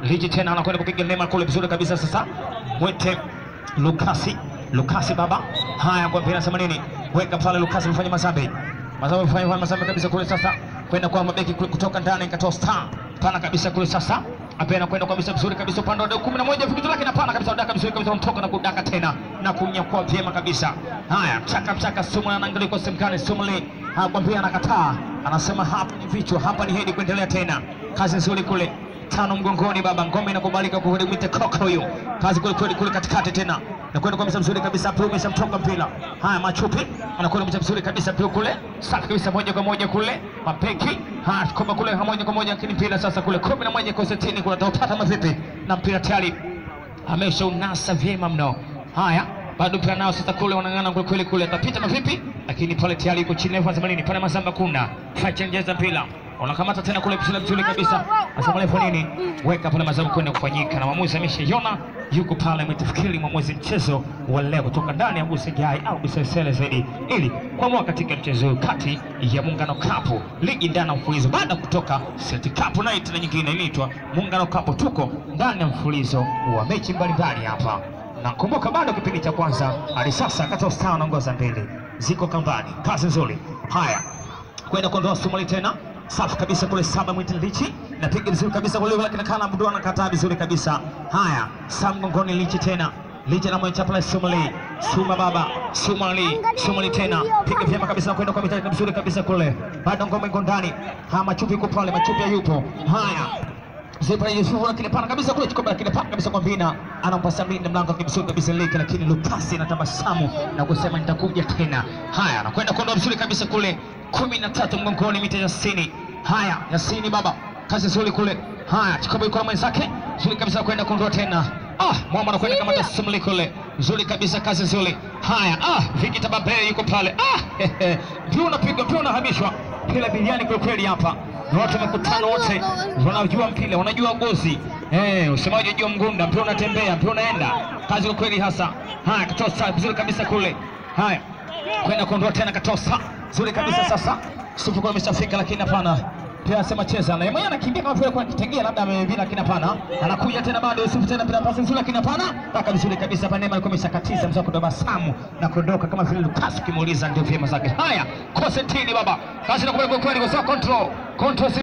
Liji tena anakwenda kupiga Neymar kule vizuri kabisa sasa. Mwete Lukasi baba. Haya kwa mpira sema nini? Weka pale Lukasi mfanye Mazambe. Mazambe mfanye Mazambe kabisa kule sasa. Kwenda kwa mabeki kule kutoka ndani katoa star. Pana kabisa kule sasa. Apena kwenda kwa kabisa vizuri kabisa upande wa 11 vikitu lake na pana kabisa daka vizuri kabisa unatoka na kudaka tena na kunyakua vyema kabisa. Haya mchaka Sumuli anaangalia kwa Semkane Sumuli. Hapa mpira anakataa. Anasema hapa ni vichwa, hapa ni hedi kuendelea tena. Kazi nzuri kule. Tano mgongoni baba, ngome inakubalika kwa Mwite Koko huyo. Kazi kule katikati tena. Na kwenda kwa mzuri kabisa Pio umeshamtoka mpira. Haya Machupi anakwenda mzuri kabisa Pio kule. Saka kabisa moja kwa moja kule. Mapeki. Haya komba kule moja kwa moja lakini mpira sasa kule 11 kwa 60 kuna tautata mavipi na mpira tayari ameshaunasa vyema mno. Haya bado pia nao sasa kule wanangana kule atapita mavipi lakini pale tayari yuko chini nafasi malini pale Mazamba kuna fachengeza mpira. Unakamata tena kule vizuri kabisa. Asema kwa nini? Weka pale Mazamba kwenda kufanyika na mwamuzi ameshaiona yuko pale mtafikiri mwamuzi mchezo wa leo kutoka ndani ya Busegai au Busesele zaidi ili kuamua katika mchezo kati ya Muungano Cup ligi ndani ya mfululizo baada kutoka Celtic Cup Night na nyingine inaitwa Muungano Cup. Tuko ndani ya mfululizo wa mechi mbalimbali hapa. Na kumbuka bado kipindi cha kwanza hadi sasa kata Star anaongoza mbele. Ziko kambani. Kazi nzuri. Haya. Kwenda kuondoa Sumuli tena. Safi kabisa kule Saba Mwite Lichi. Napiga vizuri kabisa kule lakini kana Abdul anakataa vizuri kabisa. Haya, Sam Ngongoni Lichi tena. Lichi na mwenye pale Sumuli. Suma baba, Sumuli tena. Piga vyema kabisa kwenda kwa mitatu vizuri kabisa kule. Bado ngome ngondani. Ha Machupi yuko pale, Machupi yupo. Haya. Zipa Yusufu lakini pana kabisa kule chukua lakini pana kabisa kwa Mbina. Anampasa Mbina mlango kimsuri kabisa Leke lakini Lukasi anatabasamu na kusema nitakuja tena. Haya, anakwenda kuondoa vizuri kabisa kule 13 mgongoni mita Yasini. Haya, Yasini baba. Kazi nzuri kule. Haya, chukua yuko na mwenzake. Nzuri kabisa kwenda kuondoa tena. Mwamba anakwenda kama Sumuli kule. Nzuri kabisa kazi nzuri. Haya, Vikita Babe yuko pale. Ndio unapigwa, ndio unahamishwa. Kila biliani kwa kweli hapa. Wote wamekutana wote. Wanajua mpira, wanajua gozi. Usemaje unajua mgunda, mpira unatembea, mpira unaenda. Kazi kwa kweli hasa. Haya, katosa vizuri kabisa kule. Haya. Kwenda kuondoa tena katosa. Nzuri kabisa sasa. Sufu kwa ameshafika lakini hapana. Pia anasema cheza na yeye anakimbia kama vile kwa kitegea labda amevina lakini hapana. Anakuja tena bado Sufu tena bila pasi nzuri lakini hapana. Paka vizuri kabisa hapa Neymar alikuwa ameshakatiza mzako kudobasamu na kuondoka kama vile Lucas kimuuliza ndio vyema zake. Haya, Cosentini baba. Kazi na kwa kweli kwa sababu control